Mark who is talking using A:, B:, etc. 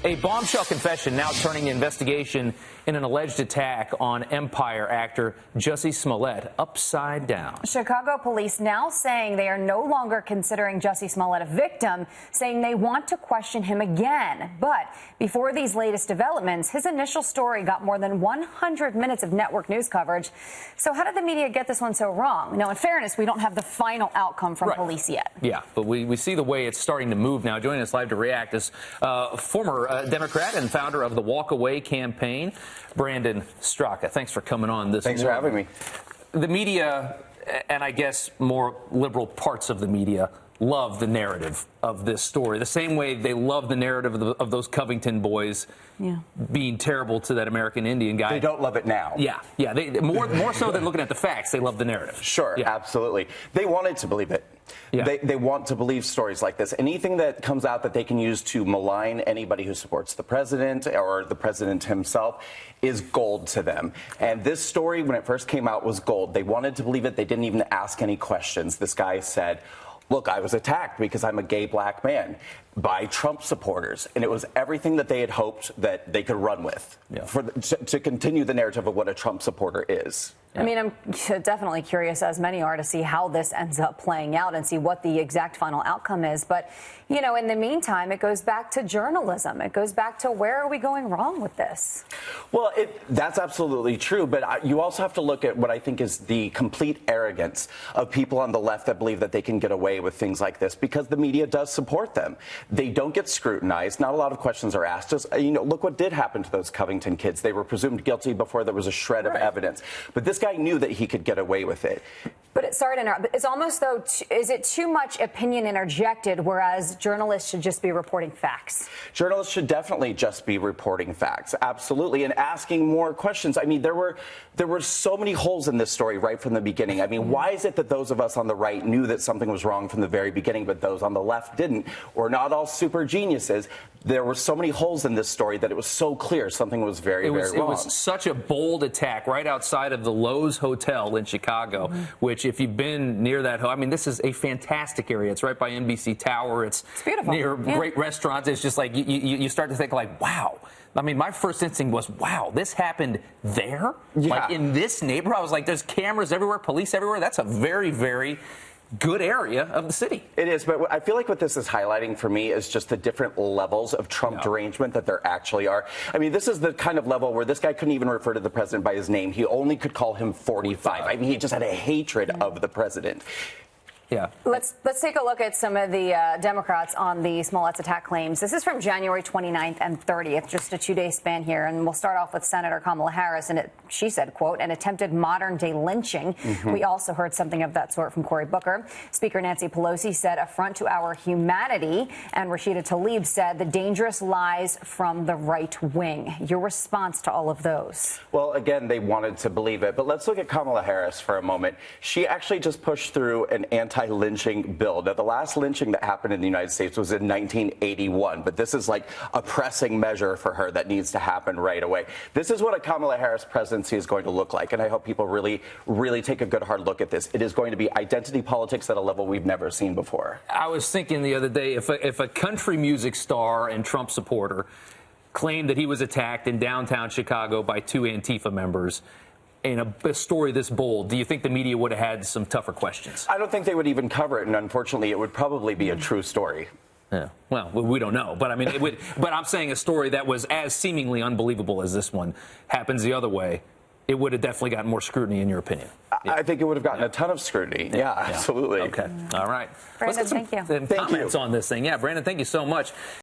A: A bombshell confession now turning the investigation in an alleged attack on Empire actor Jussie Smollett upside down.
B: Chicago police now saying they are no longer considering Jussie Smollett a victim, saying they want to question him again. But before these latest developments, his initial story got more than 100 minutes of network news coverage. So how did the media get this one so wrong? Now, in fairness, we don't have the final outcome from police yet.
A: Yeah, but we see the way it's starting to move now. Joining us live to react is former Democrat and founder of the Walk Away campaign, Brandon Straka. Thanks for coming on this
C: Thanks for having me.
A: The media, and I guess more liberal parts of the media, love the narrative of this story. The same way they love the narrative of those Covington boys being terrible to that American Indian guy.
C: They don't love it now.
A: Yeah. More so than looking at the facts, they love the narrative.
C: Sure, absolutely. They wanted to believe it.
A: Yeah.
C: They want to believe stories like this. Anything that comes out that they can use to malign anybody who supports the president or the president himself is gold to them. And this story, when it first came out, was gold. They wanted to believe it. They didn't even ask any questions. This guy said, look, I was attacked because I'm a gay black man by Trump supporters. And it was everything that they had hoped that they could run with to continue the narrative of what a Trump supporter is.
B: I mean, I'm definitely curious, as many are, to see how this ends up playing out and see what the exact final outcome is. But, you know, in the meantime, it goes back to journalism. It goes back to where are we going wrong with this?
C: Well, that's absolutely true. But you also have to look at what I think is the complete arrogance of people on the left that believe that they can get away with things like this because the media does support them. They don't get scrutinized. Not a lot of questions are asked. Just, you know, look what did happen to those Covington kids. They were presumed guilty before there was a shred of evidence. But this guy knew that he could get away with it.
B: But sorry to interrupt, but it's almost though, is it too much opinion interjected, whereas journalists should just be reporting facts?
C: Journalists should definitely just be reporting facts, absolutely, and asking more questions. I mean, there were so many holes in this story right from the beginning. I mean, why is it that those of us on the right knew that something was wrong from the very beginning, but those on the left didn't? We're not all super geniuses. There were so many holes in this story that it was so clear something was very wrong.
A: It was such a bold attack right outside of the Lowe's Hotel in Chicago, which if you've been near that, I mean, this is a fantastic area. It's right by NBC Tower. It's
B: beautiful.
A: Near great restaurants. It's just like you start to think like, wow. I mean, my first instinct was, wow, this happened there?
C: Yeah.
A: Like in this neighborhood? I was like, there's cameras everywhere, police everywhere. That's a very, very good area of the city.
C: It is, but I feel like what this is highlighting for me is just the different levels of Trump derangement that there actually are. I mean, this is the kind of level where this guy couldn't even refer to the president by his name. He only could call him 45. I mean, he just had a hatred of the president.
A: Yeah.
B: Let's take a look at some of the Democrats on the Smollett's attack claims. This is from January 29th and 30th, just a 2-day span here. And we'll start off with Senator Kamala Harris. And she said, quote, an attempted modern day lynching. We also heard something of that sort from Cory Booker. Speaker Nancy Pelosi said affront to our humanity. And Rashida Tlaib said the dangerous lies from the right wing. Your response to all of those?
C: Well, again, they wanted to believe it. But let's look at Kamala Harris for a moment. She actually just pushed through an anti-lynching bill. Now, the last lynching that happened in the United States was in 1981, but this is like a pressing measure for her that needs to happen right away. This is what a Kamala Harris presidency is going to look like, and I hope people really, really take a good hard look at this. It is going to be identity politics at a level we've never seen before.
A: I was thinking the other day, if a country music star and Trump supporter claimed that he was attacked in downtown Chicago by 2 Antifa members, in a story this bold, do you think the media would have had some tougher questions?
C: I don't think they would even cover it, and unfortunately, it would probably be a true story.
A: Yeah. Well, we don't know, but I mean, it would. But I'm saying a story that was as seemingly unbelievable as this one happens the other way. It would have definitely gotten more scrutiny, in your opinion.
C: I think it would have gotten a ton of scrutiny. Yeah, absolutely.
A: Okay. All right.
B: Brandon,
A: Let's get some
B: thank you.
A: comments on this thing. Yeah, Brandon, thank you so much.